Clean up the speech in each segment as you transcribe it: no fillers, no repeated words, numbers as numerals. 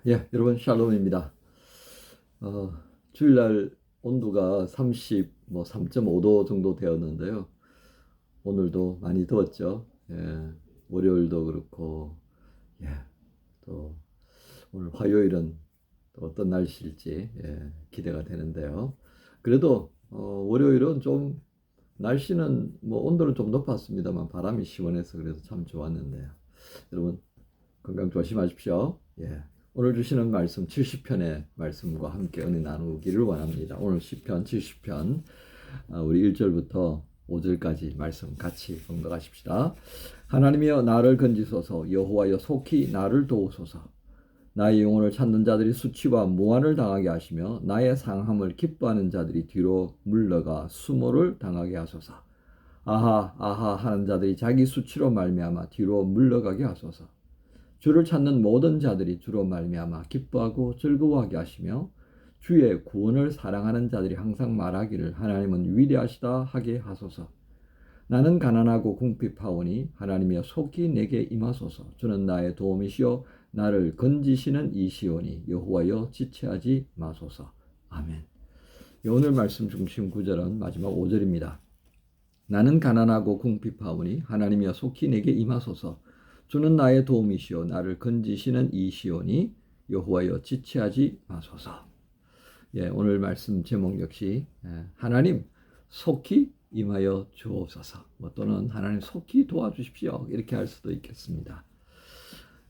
예, 여러분 샬롬입니다. 주일날 온도가 3.5도 정도 되었는데요. 오늘도 많이 더웠죠. 예, 월요일도 그렇고, 예, 또 오늘 화요일은 또 어떤 날씨일지 기대가 되는데요. 그래도 월요일은 좀 날씨는 뭐 온도는 좀 높았습니다만 바람이 시원해서 그래서 참 좋았는데요. 여러분 건강 조심하십시오. 예. 오늘 주시는 말씀 70편의 말씀과 함께 은혜 나누기를 원합니다. 오늘 시편 70편 우리 1절부터 5절까지 말씀 같이 봉독하십시다. 하나님이여 나를 건지소서, 여호와여 속히 나를 도우소서. 나의 영혼을 찾는 자들이 수치와 무한을 당하게 하시며 나의 상함을 기뻐하는 자들이 뒤로 물러가 수모를 당하게 하소서. 아하 아하 하는 자들이 자기 수치로 말미암아 뒤로 물러가게 하소서. 주를 찾는 모든 자들이 주로 말미암아 기뻐하고 즐거워하게 하시며 주의 구원을 사랑하는 자들이 항상 말하기를 하나님은 위대하시다 하게 하소서. 나는 가난하고 궁핍하오니 하나님이여 속히 내게 임하소서. 주는 나의 도움이시요 나를 건지시는 이시오니 여호와여 지체하지 마소서. 아멘. 오늘 말씀 중심 구절은 마지막 5절입니다. 나는 가난하고 궁핍하오니 하나님이여 속히 내게 임하소서. 주는 나의 도움이시오 나를 건지시는 이시오니 여호와여 지체하지 마소서. 예, 오늘 말씀 제목 역시 하나님 속히 임하여 주옵소서. 또는 하나님 속히 도와주십시오. 이렇게 할 수도 있겠습니다.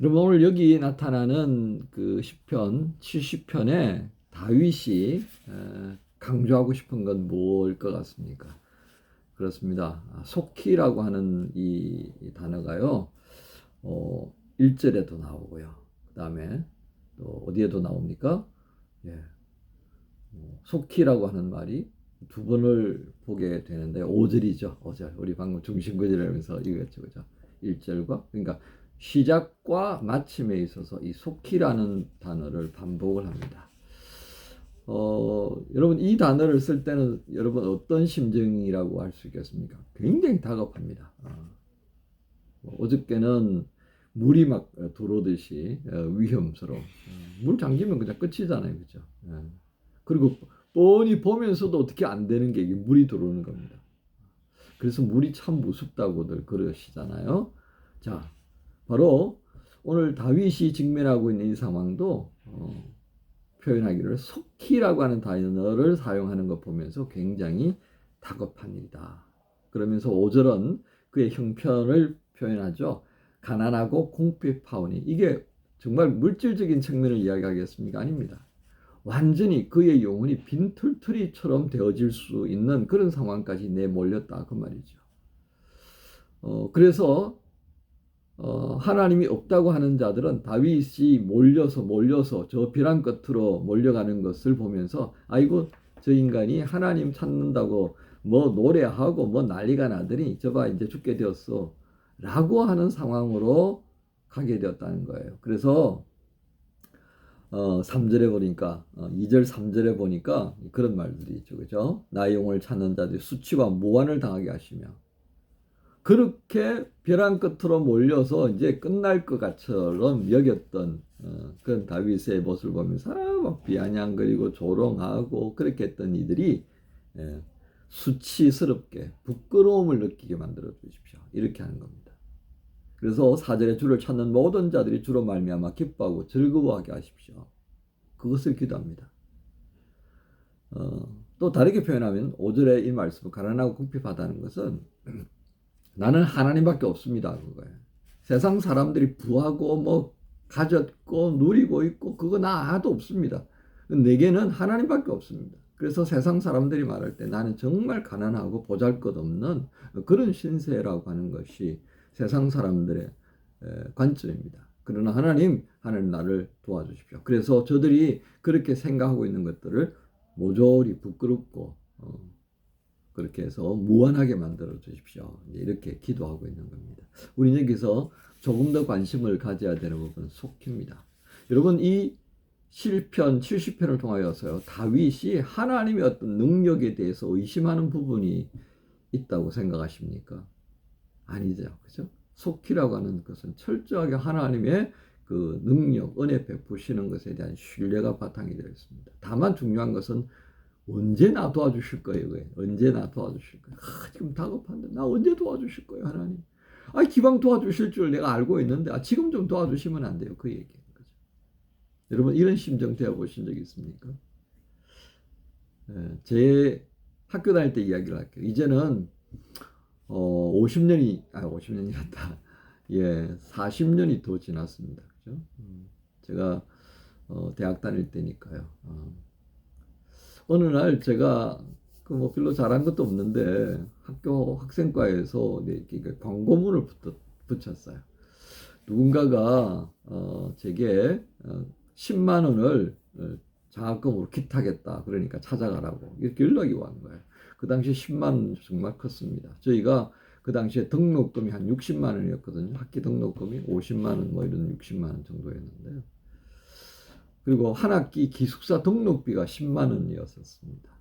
여러분 오늘 여기 나타나는 그 시편 70편에 다윗이 강조하고 싶은 건 뭘 것 같습니까? 그렇습니다. 속히라고 하는 이 단어가요. 1절에도 나오고요. 그 다음에 또 어디에도 나옵니까? 예. 속히라고 하는 말이 두 번을 보게 되는데 5절이죠. 5절. 우리 방금 중심구절이라면서 읽었죠. 그죠? 1절과 그러니까 시작과 마침에 있어서 이 속히라는 단어를 반복을 합니다. 여러분 이 단어를 쓸 때는 여러분 어떤 심정이라고 할 수 있겠습니까? 굉장히 다급합니다. 어저께는 물이 막 들어오듯이 위험스러워. 물 잠기면 그냥 끝이잖아요, 그죠? 그리고 뻔히 보면서도 어떻게 안 되는 게 이게 물이 들어오는 겁니다. 그래서 물이 참 무섭다고들 그러시잖아요. 자, 바로 오늘 다윗이 직면하고 있는 이 상황도 표현하기를 속히라고 하는 단어를 사용하는 것 보면서 굉장히 다급한 일이다. 그러면서 5절은 그의 형편을 표현하죠. 가난하고 궁핍하오니 이게 정말 물질적인 측면을 이야기하겠습니까? 아닙니다. 완전히 그의 영혼이 빈털터리처럼 되어질 수 있는 그런 상황까지 내몰렸다 그 말이죠. 그래서 하나님이 없다고 하는 자들은 다윗이 몰려서 저 벼랑 끝으로 몰려가는 것을 보면서 아이고 저 인간이 하나님 찾는다고 뭐 노래하고 뭐 난리가 나더니 저봐 이제 죽게 되었어 라고 하는 상황으로 가게 되었다는 거예요. 그래서 3절에 보니까 2절 3절에 보니까 그런 말들이 있죠. 그죠? 나의 영혼을 찾는 자들이 수치와 무한을 당하게 하시며 그렇게 벼랑 끝으로 몰려서 이제 끝날 것 같처럼 여겼던 그런 다윗의 모습을 보면서 막 비아냥거리고 조롱하고 그렇게 했던 이들이 수치스럽게 부끄러움을 느끼게 만들어 주십시오. 이렇게 하는 겁니다. 그래서 4절에 주를 찾는 모든 자들이 주로 말미암아 기뻐하고 즐거워하게 하십시오. 그것을 기도합니다. 또 다르게 표현하면 5절에 이 말씀을 가난하고 궁핍하다는 것은 나는 하나님밖에 없습니다. 그거예요. 세상 사람들이 부하고 뭐 가졌고 누리고 있고 그거 나 하나도 없습니다. 내게는 하나님밖에 없습니다. 그래서 세상 사람들이 말할 때 나는 정말 가난하고 보잘것없는 그런 신세라고 하는 것이 세상 사람들의 관점입니다. 그러나 하나님 나를 도와주십시오. 그래서 저들이 그렇게 생각하고 있는 것들을 모조리 부끄럽고 그렇게 해서 무한하게 만들어 주십시오. 이렇게 기도하고 있는 겁니다. 우리는 여기서 조금 더 관심을 가져야 되는 부분은 속히입니다. 여러분 이 시편 70편을 통하여서요 다윗이 하나님의 어떤 능력에 대해서 의심하는 부분이 있다고 생각하십니까? 아니죠. 그죠? 속히라고 하는 것은 철저하게 하나님의 그 능력, 은혜 베푸시는 것에 대한 신뢰가 바탕이 되어 있습니다. 다만 중요한 것은 언제나 도와주실 거예요. 언제나 도와주실 거예요. 지금 다급한데 나 언제 도와주실 거예요, 하나님? 기왕 도와주실 줄 내가 알고 있는데 지금 좀 도와주시면 안 돼요. 그 얘기인 거죠. 여러분 이런 심정 되어 보신 적 있습니까? 제 학교 다닐 때 이야기를 할게요. 이제는 50년이란다. 예, 40년이 더 지났습니다. 그죠? 제가 대학 다닐 때니까요. 어느 날 제가 뭐 별로 잘한 것도 없는데 학교 학생과에서 이렇게 광고문을 붙였어요. 누군가가 제게 10만 원을 장학금으로 기탁했다. 그러니까 찾아가라고 이렇게 연락이 온 거예요. 그 당시에 10만 원 정말 컸습니다. 저희가 그 당시에 등록금이 한 60만 원이었거든요. 학기 등록금이 50만 원 뭐 이런 60만 원 정도였는데요. 그리고 한 학기 기숙사 등록비가 10만 원이었었습니다.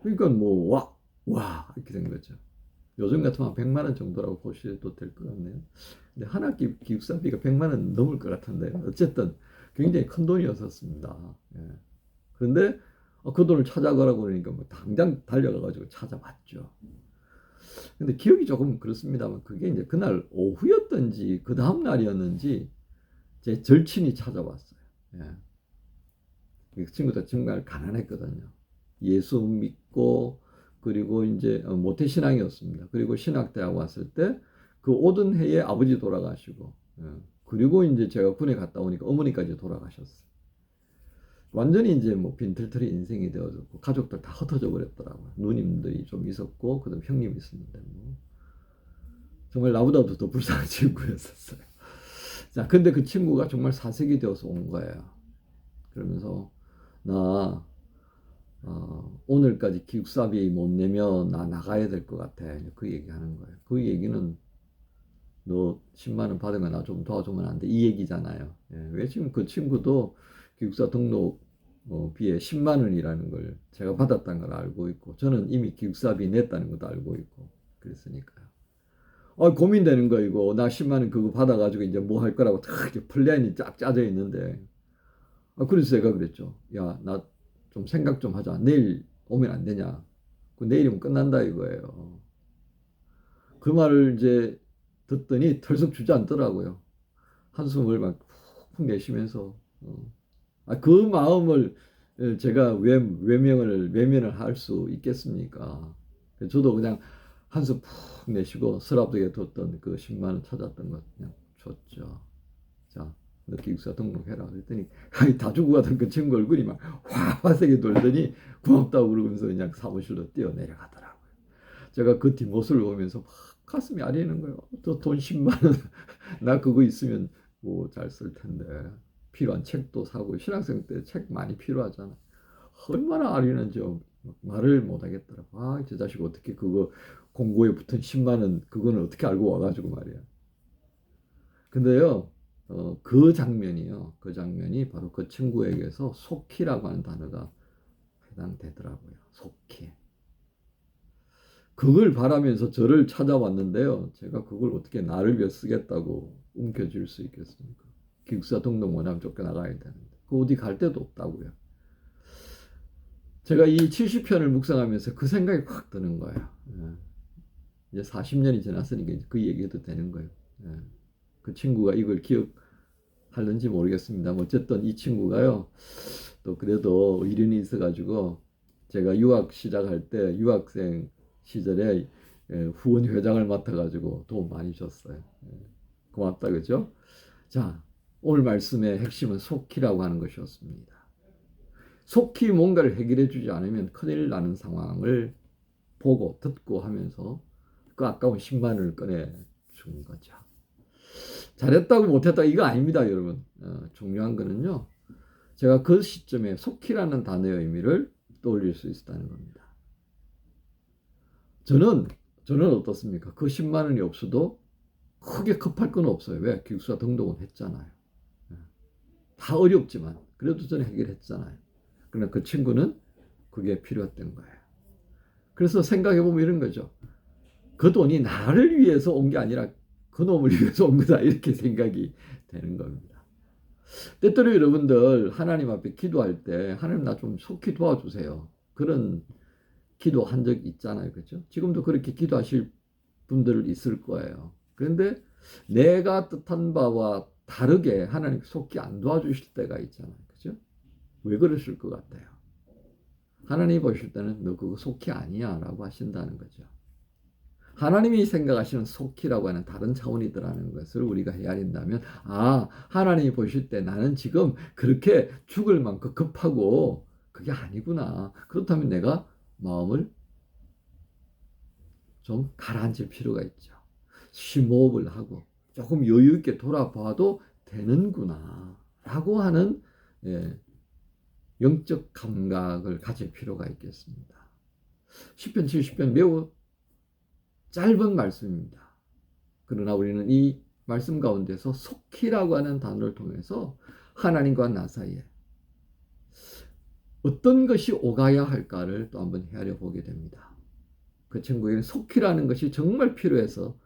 그러니까 뭐 와 이렇게 된 거죠. 요즘 같으면 100만 원 정도라고 보셔도 될 것 같네요. 근데 한 학기 기숙사비가 100만 원 넘을 것 같은데요. 어쨌든 굉장히 큰 돈이었었습니다. 예. 그런데 그 돈을 찾아가라고 그러니까 뭐 당장 달려가가지고 찾아봤죠. 근데 기억이 조금 그렇습니다만 그게 이제 그날 오후였던지 그 다음 날이었는지 제 절친이 찾아왔어요. 예. 그 친구도 정말 가난했거든요. 예수 믿고 그리고 이제 모태신앙이었습니다. 그리고 신학대학 왔을 때 그 오던 해에 아버지 돌아가시고 그리고 이제 제가 군에 갔다 오니까 어머니까지 돌아가셨어요. 완전히 이제 뭐 빈털터리 인생이 되어졌고 가족들 다 흩어져 버렸더라고요. 누님들이 좀 있었고 그다음 형님이 있었는데 뭐 정말 나보다도 더 불쌍한 친구였었어요. 자, 근데 그 친구가 정말 사색이 되어서 온 거예요. 그러면서 나 오늘까지 기숙사비 못 내면 나 나가야 될 것 같아. 그 얘기하는 거예요. 그 얘기는 너 10만 원 받은 거 나 좀 도와주면 안 돼. 이 얘기잖아요. 예, 왜 지금 그 친구도 기숙사 등록비에 10만 원이라는 걸 제가 받았다는 걸 알고 있고 저는 이미 기숙사비 냈다는 것도 알고 있고 그랬으니까요. 고민되는 거 이거 나 10만 원 그거 받아가지고 이제 뭐 할 거라고 딱 이렇게 플랜이 쫙 짜져 있는데 그래서 제가 그랬죠. 야, 나 좀 생각 좀 하자. 내일 오면 안 되냐? 내일이면 끝난다 이거예요. 그 말을 이제 듣더니 털썩 주저앉더라고요. 한숨을 막 푹 내쉬면서 그 마음을 제가 외면을 할 수 있겠습니까? 저도 그냥 한숨 푹 내쉬고 서랍속에 뒀던 그 10만 원 찾았던 거 그냥 줬죠. 자, 너 기숙사 등록해라. 그랬더니 다 주고 가던 그 친구 얼굴이 막 화색이 돌더니 고맙다고 그러면서 그냥 사무실로 뛰어내려가더라고요. 제가 그 뒷모습을 보면서 막 가슴이 아리는 거예요. 저 돈 10만 원 나 그거 있으면 뭐 잘 쓸 텐데 필요한 책도 사고 신학생 때 책 많이 필요하잖아. 얼마나 아리는지 말을 못 하겠더라고. 저 자식 어떻게 그거 공고에 붙은 10만 원 그거는 어떻게 알고 와가지고 말이야. 근데요. 그 장면이 바로 그 친구에게서 속히라고 하는 단어가 해당되더라고요. 속히. 그걸 바라면서 저를 찾아왔는데요. 제가 그걸 어떻게 나를 위해 쓰겠다고 움켜쥘 수 있겠습니까? 기숙사 등록 원하면 쫓겨나가야 되는데. 그 어디 갈 데도 없다고요. 제가 이 70편을 묵상하면서 그 생각이 확 드는 거예요. 이제 40년이 지났으니까 그 얘기해도 되는 거예요. 그 친구가 이걸 기억할는지 모르겠습니다. 어쨌든 이 친구가요. 또 그래도 일인이 있어가지고 제가 유학 시작할 때 유학생 시절에 후원 회장을 맡아가지고 도움 많이 줬어요. 고맙다 그죠? 자, 오늘 말씀의 핵심은 속히라고 하는 것이었습니다. 속히 뭔가를 해결해 주지 않으면 큰일 나는 상황을 보고 듣고 하면서 그 아까운 10만 원을 꺼내 준 거죠. 잘했다고 못했다 이거 아닙니다, 여러분. 중요한 거는요. 제가 그 시점에 속히라는 단어의 의미를 떠올릴 수 있었다는 겁니다. 저는 어떻습니까? 그 10만 원이 없어도 크게 급할 건 없어요. 왜? 기숙사 등록은 했잖아요. 다 어렵지만 그래도 저는 해결했잖아요. 그러나 그 친구는 그게 필요했던 거예요. 그래서 생각해보면 이런 거죠. 그 돈이 나를 위해서 온 게 아니라 그 놈을 위해서 온 거다 이렇게 생각이 되는 겁니다. 때때로 여러분들 하나님 앞에 기도할 때 하나님 나 좀 속히 도와주세요. 그런 기도한 적 있잖아요. 그렇죠? 지금도 그렇게 기도하실 분들 있을 거예요. 그런데 내가 뜻한 바와 다르게 하나님 속히 안 도와주실 때가 있잖아요. 그렇죠? 왜 그러실 것 같아요? 하나님이 보실 때는 너 그거 속히 아니야 라고 하신다는 거죠. 하나님이 생각하시는 속히라고 하는 다른 차원이더라는 것을 우리가 헤아린다면, 아, 하나님이 보실 때 나는 지금 그렇게 죽을 만큼 급하고 그게 아니구나. 그렇다면 내가 마음을 좀 가라앉힐 필요가 있죠. 심호흡을 하고 조금 여유 있게 돌아봐도 되는구나 라고 하는 영적 감각을 가질 필요가 있겠습니다. 시편 70편 매우 짧은 말씀입니다. 그러나 우리는 이 말씀 가운데서 속히라고 하는 단어를 통해서 하나님과 나 사이에 어떤 것이 오가야 할까를 또 한번 헤아려 보게 됩니다. 그 친구에게는 속히라는 것이 정말 필요해서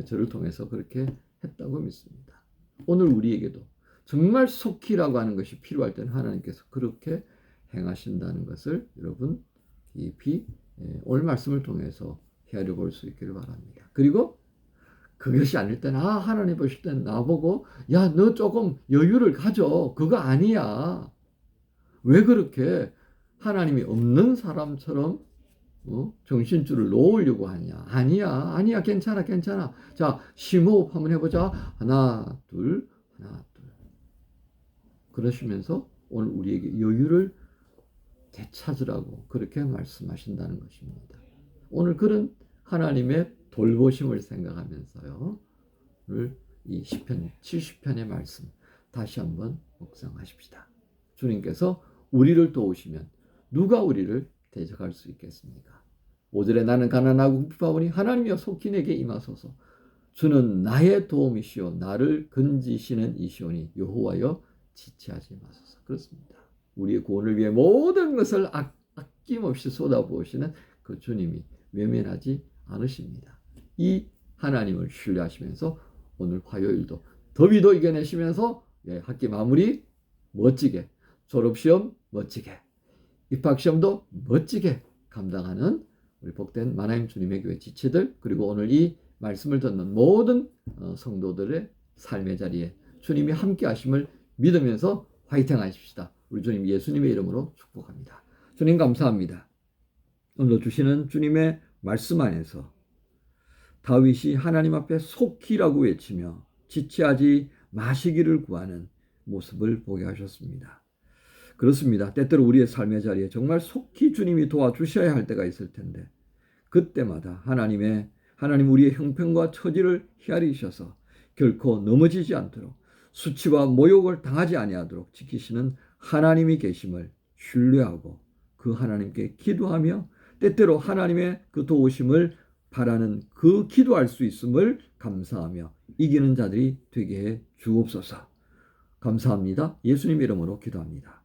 저를 통해서 그렇게 했다고 믿습니다. 오늘 우리에게도 정말 속히라고 하는 것이 필요할 때는 하나님께서 그렇게 행하신다는 것을 여러분 깊이 오늘 말씀을 통해서 헤아려 볼 수 있기를 바랍니다. 그리고 그것이 아닐 때는 하나님 보실 때는 나보고 야, 너 조금 여유를 가져. 그거 아니야. 왜 그렇게 하나님이 없는 사람처럼 정신줄을 놓으려고 하냐. 아니야, 괜찮아. 자, 심호흡 한번 해보자. 하나, 둘. 그러시면서 오늘 우리에게 여유를 되찾으라고 그렇게 말씀하신다는 것입니다. 오늘 그런 하나님의 돌보심을 생각하면서요, 오늘 이 시편 70편의 말씀 다시 한번 묵상하십시다. 주님께서 우리를 도우시면 누가 우리를 대적할 수 있겠습니까? 5절에 나는 가난하고 급하오니 하나님이여 속히 내게 임하소서. 주는 나의 도움이시오 나를 건지시는 이시오니 여호와여 지체하지 마소서. 그렇습니다. 우리의 구원을 위해 모든 것을 아낌없이 쏟아부으시는 그 주님이 외면하지 않으십니다. 이 하나님을 신뢰하시면서 오늘 화요일도 더위도 이겨내시면서 학기 마무리 멋지게, 졸업시험 멋지게, 입학시험도 멋지게 감당하는 우리 복된 만화임 주님의 교회 지체들, 그리고 오늘 이 말씀을 듣는 모든 성도들의 삶의 자리에 주님이 함께 하심을 믿으면서 화이팅 하십시다. 우리 주님 예수님의 이름으로 축복합니다. 주님 감사합니다. 오늘 주시는 주님의 말씀 안에서 다윗이 하나님 앞에 속히라고 외치며 지체하지 마시기를 구하는 모습을 보게 하셨습니다. 그렇습니다. 때때로 우리의 삶의 자리에 정말 속히 주님이 도와주셔야 할 때가 있을 텐데 그때마다 하나님 우리의 형편과 처지를 헤아리셔서 결코 넘어지지 않도록 수치와 모욕을 당하지 아니하도록 지키시는 하나님이 계심을 신뢰하고 그 하나님께 기도하며 때때로 하나님의 그 도우심을 바라는 그 기도할 수 있음을 감사하며 이기는 자들이 되게 해 주옵소서. 감사합니다. 예수님 이름으로 기도합니다.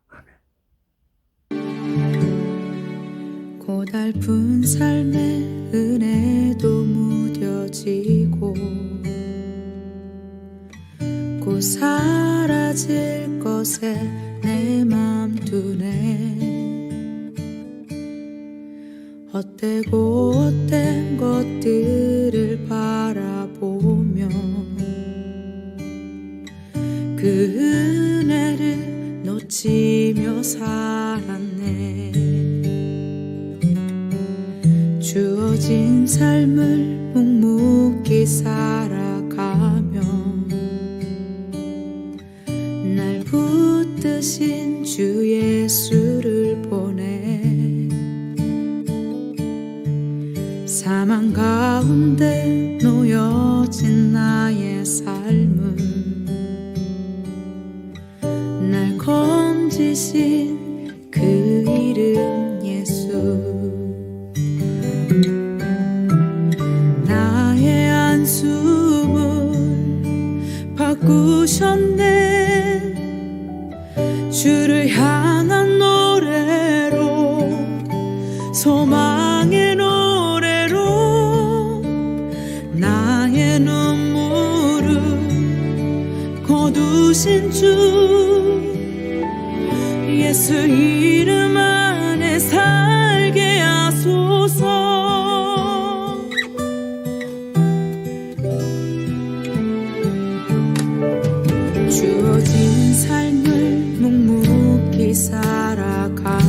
아멘. 고달픈 삶의 은혜도 무뎌지고 곧 사라질 것에 내 맘 두네. 헛되고 헛된 것들을 바라보며 그 은혜를 놓치며 살았네. 주어진 삶을 묵묵히 살아가며 날 붙드신 주 예수를 보내. 사망 가운데 놓여진 나의 삶은 날 건지신 그 이름 예수. 나의 한숨을 바꾸셨네. 주를 향한 노래로 소망의 노래로 나의 눈물을 거두신 주 예수 이름 안에 살게 하소서. 주어진 삶을 묵묵히 살아가